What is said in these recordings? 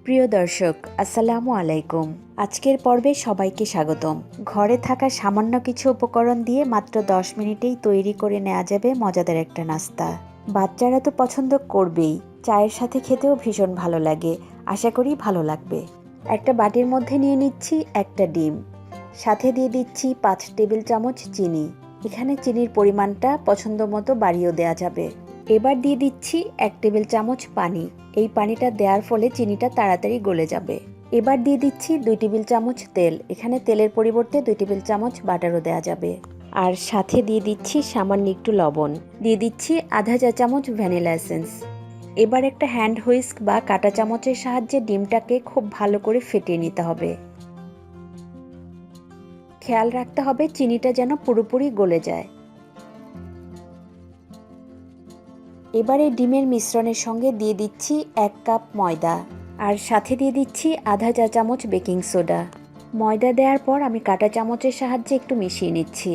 প্রিয় দর্শক, আসসালামু আলাইকুম। আজকের পর্বে সবাইকে স্বাগতম। ঘরে থাকা সামান্য কিছু উপকরণ দিয়ে মাত্র 10 মিনিটেই তৈরি করে নেওয়া যাবে মজাদার একটা নাস্তা। বাচ্চারা তো পছন্দ করবেই, চায়ের সাথে খেতেও ভীষণ ভালো লাগে। আশা করি ভালো লাগবে। একটা বাটির মধ্যে নিয়ে নিচ্ছি একটা ডিম, সাথে দিয়ে দিচ্ছি 5 টেবিল চামচ চিনি। এখানে চিনির পরিমাণটা পছন্দ মতো বাড়িয়েও দেওয়া যাবে। এবার দিয়ে দিচ্ছি 1 টেবিল চামচ পানি। এই পানিটা দেওয়ার ফলে চিনিটা তাড়াতাড়ি গলে যাবে। এবার দিয়ে দিচ্ছি 2 টেবিল চামচ তেল। এখানে তেলের পরিবর্তে 2 টেবিল চামচ বাটারও দেওয়া যাবে। আর সাথে দিয়ে দিচ্ছি সামান্য একটু লবণ। দিয়ে দিচ্ছি আধা চা চামচ ভ্যানিলা এসেন্স। এবার একটা হ্যান্ড হুইস্ক বা কাঁটা চামচের সাহায্যে ডিমটাকে খুব ভালো করে ফেটিয়ে নিতে হবে। খেয়াল রাখতে হবে চিনিটা যেন পুরোপুরি গলে যায়। এবার এই ডিমের মিশ্রণের সঙ্গে দিয়ে দিচ্ছি 1 কাপ ময়দা, আর সাথে দিয়ে দিচ্ছি আধা চা চামচ বেকিং সোডা। ময়দা দেওয়ার পর আমি কাঁটা চামচের সাহায্যে একটু মিশিয়ে নিচ্ছি।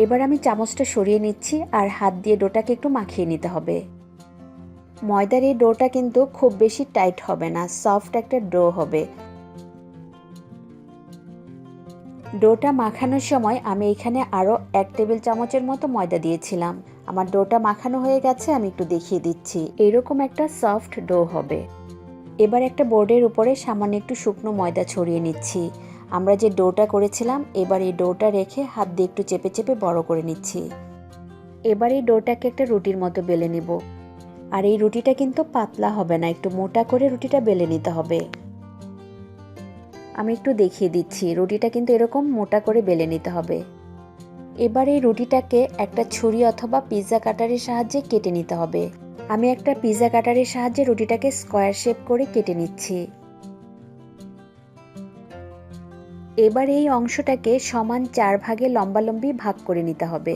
এবার আমি চামচটা সরিয়ে নিচ্ছি আর হাত দিয়ে ডোটাকে একটু মাখিয়ে নিতে হবে। ময়দার এই ডোটা কিন্তু খুব বেশি টাইট হবে না, সফট একটা ডো হবে। ডোটা মাখানোর সময় আমি এখানে আরও 1 টেবিল চামচের মতো ময়দা দিয়েছিলাম। আমার ডোটা মাখানো হয়ে গেছে, আমি একটু দেখিয়ে দিচ্ছি। এরকম একটা সফট ডো হবে। এবার একটা বোর্ডের উপরে সামান্য একটু শুকনো ময়দা ছড়িয়ে নিচ্ছি। আমরা যে ডোটা করেছিলাম, এবার এই ডোটা রেখে হাত দিয়ে একটু চেপে চেপে বড় করে নিচ্ছি। এবার এই ডোটাকে একটা রুটির মতো বেলে নিব। আর এই রুটিটা কিন্তু পাতলা হবে না, একটু মোটা করে রুটিটা বেলে নিতে হবে। আমি একটু দেখিয়ে দিচ্ছি, রুটিটা কিন্তু এরকম মোটা করে বেলে নিতে হবে। এবার এই রুটিটাকে একটা ছুরি অথবা পিৎজা কাটারের সাহায্যে কেটে নিতে হবে। আমি একটা পিৎজা কাটারের সাহায্যে রুটিটাকে স্কোয়ার শেপ করে কেটে নিচ্ছি। এবার এই অংশটাকে সমান 4 ভাগে লম্বালম্বি ভাগ করে নিতে হবে।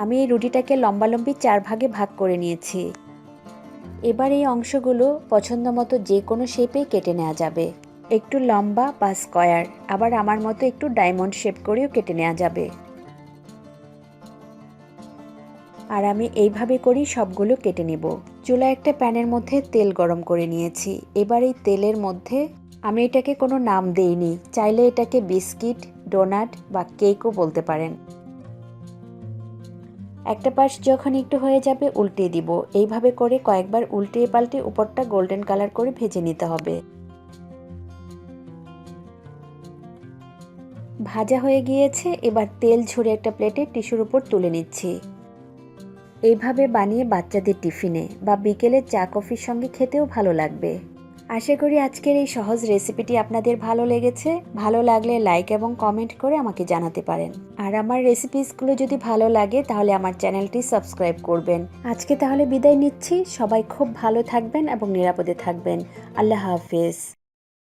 আমি এই রুটিটাকে লম্বালম্বি 4 ভাগে ভাগ করে নিয়েছি। এবার এই অংশগুলো পছন্দ মতো যে কোনো শেপে কেটে নেওয়া যাবে। একটু লম্বা বা স্কোয়ার, আবার আমার মতো একটু ডায়মন্ড শেপ করেও কেটে নেওয়া যাবে। আর আমি এইভাবে করেই সবগুলো কেটে নেব। চুলায় একটা প্যানের মধ্যে তেল গরম করে নিয়েছি। এবার এই তেলের মধ্যে আমি এটাকে কোনো নাম দেইনি, চাইলে এটাকে বিস্কিট, ডোনাট বা কেকও বলতে পারেন। একটা পাশ যখন একটু হয়ে যাবে উল্টে দিব। এইভাবে করে কয়েকবার উল্টে পাল্টে উপরটা গোল্ডেন কালার করে ভেজে নিতে হবে। ভাজা হয়ে গিয়েছে, এবার তেল ঝরে একটা প্লেটে টিস্যুর উপর তুলে নিচ্ছি। এইভাবে বানিয়ে বাচ্চাদের টিফিনে বা বিকেলে চা কফির সঙ্গে খেতেও ভালো লাগবে। আশা করি আজকের এই সহজ রেসিপিটি আপনাদের ভালো লেগেছে। ভালো লাগলে লাইক এবং কমেন্ট করে আমাকে জানাতে পারেন। আর আমার রেসিপিসগুলো যদি ভালো লাগে তাহলে আমার চ্যানেলটি সাবস্ক্রাইব করবেন। আজকে তাহলে বিদায় নিচ্ছি। সবাই খুব ভালো থাকবেন এবং নিরাপদে থাকবেন। আল্লাহ হাফেজ।